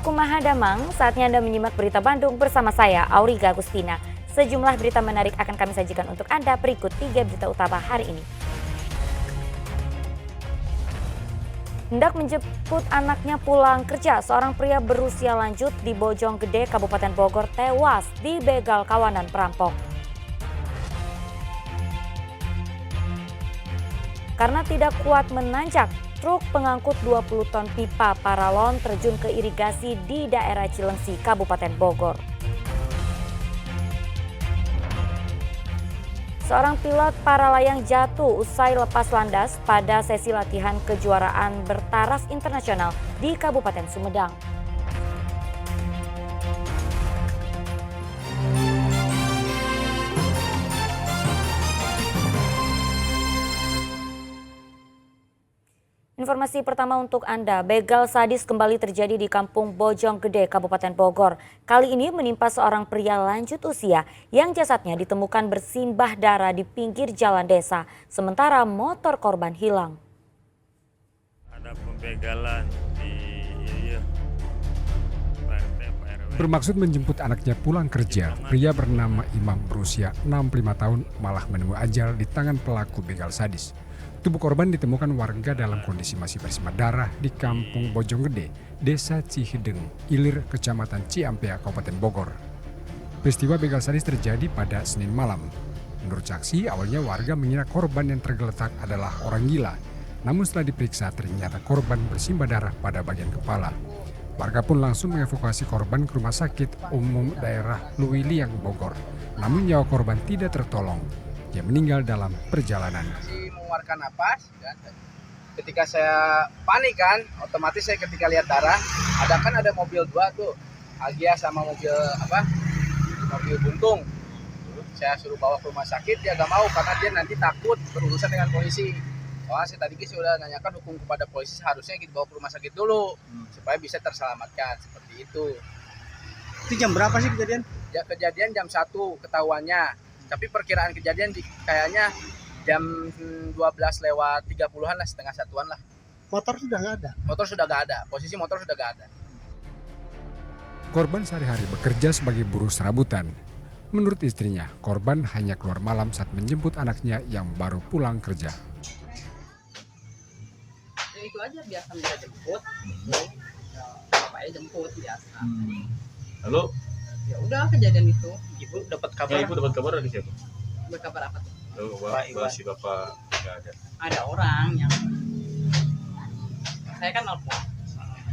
Kumaha Damang, saatnya Anda menyimak berita Bandung bersama saya, Auriga Agustina. Sejumlah berita menarik akan kami sajikan untuk Anda berikut 3 berita utama hari ini. Hendak menjemput anaknya pulang kerja, seorang pria berusia lanjut di Bojonggede, Kabupaten Bogor tewas dibegal kawanan perampok. Karena tidak kuat menanjak, truk pengangkut 20 ton pipa paralon terjun ke irigasi di daerah Cilengsi, Kabupaten Bogor. Seorang pilot paralayang jatuh usai lepas landas pada sesi latihan kejuaraan bertaraf internasional di Kabupaten Sumedang. Informasi pertama untuk Anda, begal sadis kembali terjadi di Kampung Bojonggede, Kabupaten Bogor. Kali ini menimpa seorang pria lanjut usia yang jasadnya ditemukan bersimbah darah di pinggir jalan desa, sementara motor korban hilang. Ada pembegalan di Bermaksud menjemput anaknya pulang kerja, pria bernama Imam berusia 65 tahun malah menemui ajal di tangan pelaku begal sadis. Tubuh korban ditemukan warga dalam kondisi masih bersimbah darah di Kampung Bojonggede, Desa Cihideng, Ilir, Kecamatan Ciampea, Kabupaten Bogor. Peristiwa begal sadis terjadi pada Senin malam. Menurut saksi, awalnya warga mengira korban yang tergeletak adalah orang gila. Namun setelah diperiksa, ternyata korban bersimbah darah pada bagian kepala. Warga pun langsung mengevakuasi korban ke Rumah Sakit Umum Daerah Luwiliang, Bogor. Namun nyawa korban tidak tertolong. Dia meninggal dalam perjalanan. Mengeluarkan napas, ya. Ketika saya panik kan, otomatis saya ketika lihat darah, ada mobil dua tuh, Agia sama mobil buntung. Saya suruh bawa ke rumah sakit, dia gak mau karena dia nanti takut berurusan dengan polisi. Soalnya saya tadi sudah nanyakan hukum kepada polisi, seharusnya kita bawa ke rumah sakit dulu supaya bisa terselamatkan, seperti itu. Itu jam berapa sih kejadian? Ya, kejadian jam 1 ketahuannya, tapi perkiraan kejadian kayaknya jam 12:30-an lah, setengah satuan lah. Motor sudah nggak ada? Motor sudah nggak ada, posisi motor sudah nggak ada. Korban sehari-hari bekerja sebagai buruh serabutan. Menurut istrinya, korban hanya keluar malam saat menjemput anaknya yang baru pulang kerja. Ya itu aja, biasa bisa jemput, bapaknya jemput biasa. Lalu Ya udah kejadian itu. Ibu dapat kabar? ibu dapat kabar dari siapa? Berkabar apa tuh? Si bapak nggak ada. Ada orang yang saya kan nelfon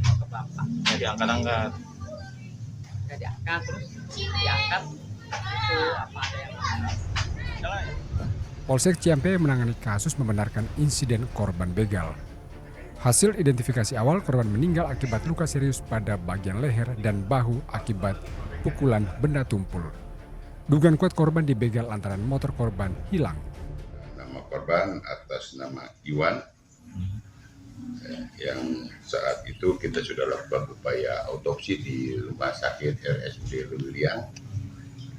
ke bapak, Jadi angkat-angkat. nggak diangkat, terus diangkat itu apa ada yang Polsek Ciampea menangani kasus membenarkan insiden korban begal. Hasil identifikasi awal, korban meninggal akibat luka serius pada bagian leher dan bahu akibat pukulan benda tumpul. Dugaan kuat korban dibegal lantaran motor korban hilang. Nama korban atas nama Iwan, yang saat itu kita sudah lakukan upaya autopsi di Rumah Sakit RSUD Luwiliang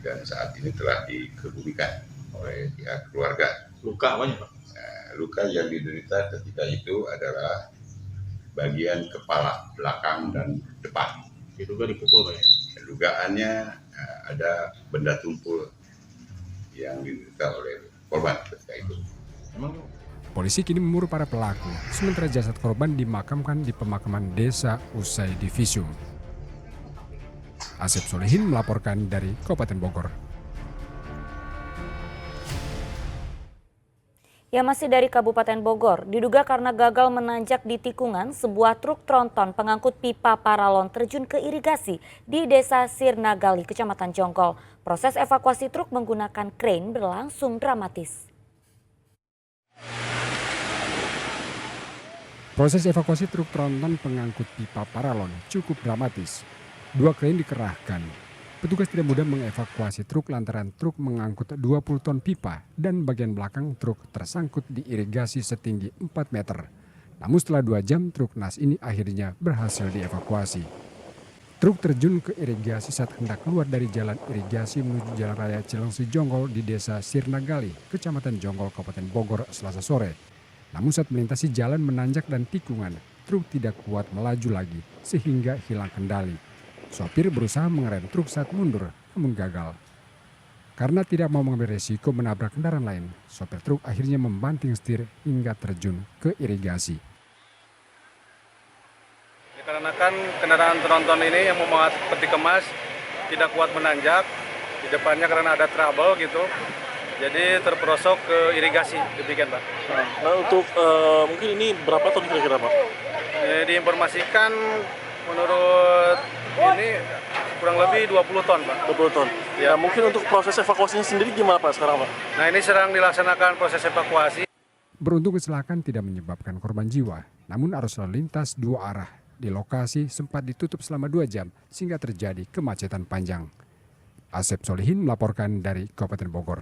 dan saat ini telah dikebumikan oleh pihak keluarga. Luka apanya, Pak? Luka yang diderita ketika itu adalah bagian kepala belakang dan depan. Diduga dipukul, Pak ya? Dugaannya ada benda tumpul yang diderita oleh korban ketika itu. Emang Polisi kini memburu para pelaku, sementara jasad korban dimakamkan di pemakaman desa usai divisum. Asep Solehin melaporkan dari Kabupaten Bogor. Ya, masih dari Kabupaten Bogor, diduga karena gagal menanjak di tikungan, sebuah truk tronton pengangkut pipa paralon terjun ke irigasi di Desa Sirnagali, Kecamatan Jonggol. Proses evakuasi truk menggunakan krain berlangsung dramatis. Proses evakuasi truk tronton pengangkut pipa paralon cukup dramatis. 2 krain dikerahkan. Petugas tidak mudah mengevakuasi truk lantaran truk mengangkut 20 ton pipa dan bagian belakang truk tersangkut di irigasi setinggi 4 meter. Namun setelah 2 jam truk nas ini akhirnya berhasil dievakuasi. Truk terjun ke irigasi saat hendak keluar dari jalan irigasi menuju Jalan Raya Cilengsi Jonggol di Desa Sirnagali, Kecamatan Jonggol, Kabupaten Bogor, Selasa sore. Namun saat melintasi jalan menanjak dan tikungan, truk tidak kuat melaju lagi sehingga hilang kendali. Sopir berusaha mengerem truk saat mundur, namun gagal. Karena tidak mau mengambil resiko menabrak kendaraan lain, sopir truk akhirnya membanting setir hingga terjun ke irigasi. Dikarenakan kendaraan tronton ini yang memuat peti kemas tidak kuat menanjak, di depannya karena ada trouble gitu, jadi terperosok ke irigasi, demikian Pak. Nah untuk mungkin ini berapa ton kira-kira Pak? Diinformasikan menurut ini kurang lebih 20 ton Pak. 20 ton. Ya. Nah, mungkin untuk proses evakuasinya sendiri gimana Pak sekarang Pak? Nah ini sedang dilaksanakan proses evakuasi. Beruntung kecelakaan tidak menyebabkan korban jiwa, namun arus lalu lintas dua arah di lokasi sempat ditutup selama 2 jam sehingga terjadi kemacetan panjang. Asep Solihin melaporkan dari Kabupaten Bogor.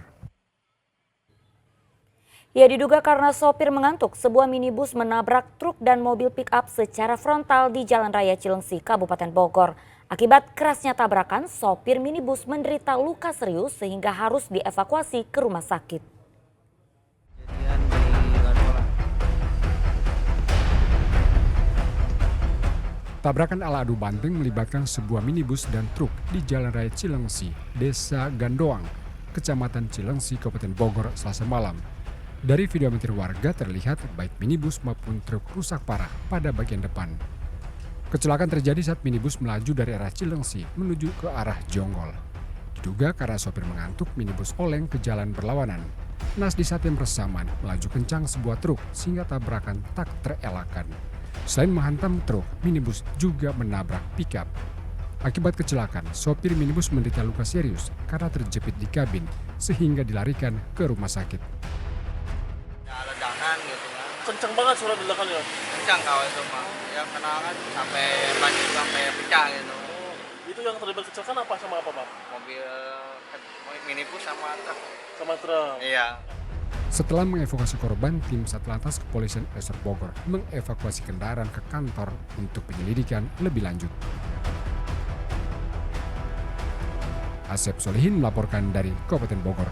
Ya, diduga karena sopir mengantuk, sebuah minibus menabrak truk dan mobil pick-up secara frontal di Jalan Raya Cilengsi, Kabupaten Bogor. Akibat kerasnya tabrakan, sopir minibus menderita luka serius sehingga harus dievakuasi ke rumah sakit. Tabrakan ala adu banteng melibatkan sebuah minibus dan truk di Jalan Raya Cilengsi, Desa Gandoang, Kecamatan Cilengsi, Kabupaten Bogor, Selasa malam. Dari video amatir warga terlihat baik minibus maupun truk rusak parah pada bagian depan. Kecelakaan terjadi saat minibus melaju dari arah Cilengsi menuju ke arah Jonggol. Diduga karena sopir mengantuk, minibus oleng ke jalan berlawanan. Nas di saat yang bersamaan melaju kencang sebuah truk sehingga tabrakan tak terelakkan. Selain menghantam truk, minibus juga menabrak pickup. Akibat kecelakaan, sopir minibus menderita luka serius karena terjepit di kabin sehingga dilarikan ke rumah sakit. Ledakan gitu kan. Kencang banget suara ledakannya. Kencang kalau itu mah. Yang kena kan sampai banjir sampai pecah gitu. Itu yang terlibat kecelakaan apa sama apa Pak? Mobil minibus sama truk. Sama truk. Iya. Setelah mengevakuasi korban, tim Satlantas Kepolisian Resor Bogor mengevakuasi kendaraan ke kantor untuk penyelidikan lebih lanjut. Asep Solihin melaporkan dari Kabupaten Bogor.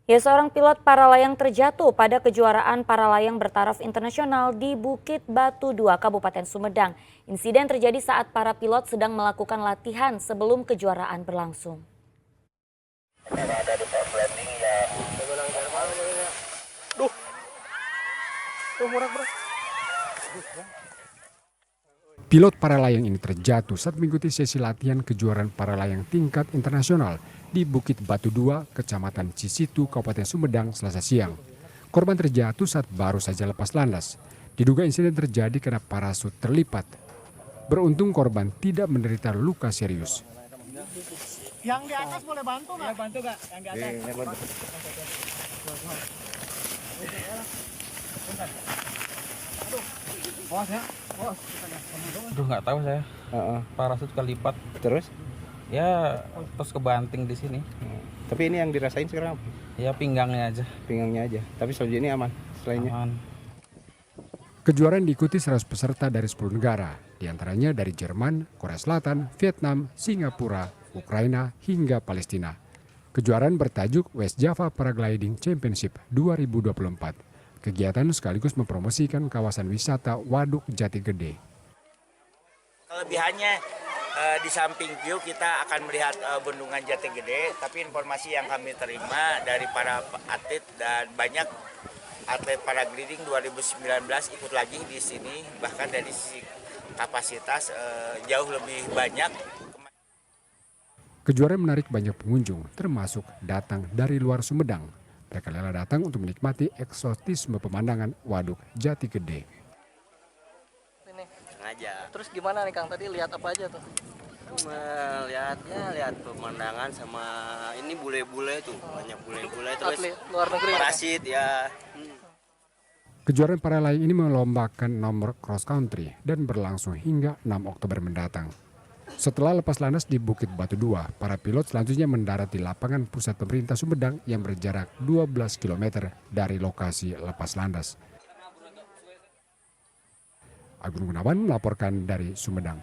Ya, seorang pilot paralayang terjatuh pada kejuaraan paralayang bertaraf internasional di Bukit Batu 2, Kabupaten Sumedang. Insiden terjadi saat para pilot sedang melakukan latihan sebelum kejuaraan berlangsung. Pilot paralayang ini terjatuh saat mengikuti sesi latihan kejuaraan paralayang tingkat internasional di Bukit Batu 2, Kecamatan Cisitu, Kabupaten Sumedang, Selasa siang. Korban terjatuh saat baru saja lepas landas. Diduga insiden terjadi karena parasut terlipat. Beruntung korban tidak menderita luka serius. Yang di atas boleh bantu nggak? Ya, bantu nggak? Yang di atas. Aduh, nggak tahu saya. Parasut kelipat. Terus? Ya, terus kebanting di sini. Tapi ini yang dirasain sekarang apa? Ya pinggangnya aja. Pinggangnya aja. Tapi selanjutnya ini aman. Selainnya. Aman. Kejuaraan diikuti 100 peserta dari 10 negara, diantaranya dari Jerman, Korea Selatan, Vietnam, Singapura, Ukraina, hingga Palestina. Kejuaraan bertajuk West Java Paragliding Championship 2024. Kegiatan sekaligus mempromosikan kawasan wisata Waduk Jati Gede. Kelebihannya di samping view kita akan melihat bendungan Jati Gede, tapi informasi yang kami terima dari para atlet dan banyak atlet paragliding 2019 ikut lagi di sini, bahkan dari sisi kapasitas jauh lebih banyak. Kejuaraan menarik banyak pengunjung, termasuk datang dari luar Sumedang. Mereka rela datang untuk menikmati eksotisme pemandangan Waduk Jati Gede. Ini. Sengaja. Terus gimana nih Kang, tadi lihat apa aja tuh? Lihat pemandangan sama ini bule-bule tuh, banyak bule-bule terus Atlet luar negeri. parasit ya. Kejuaraan paralayang ini melombakan nomor cross country dan berlangsung hingga 6 Oktober mendatang. Setelah lepas landas di Bukit Batu 2, para pilot selanjutnya mendarat di lapangan pusat pemerintah Sumedang yang berjarak 12 km dari lokasi lepas landas. Agung Gunawan melaporkan dari Sumedang.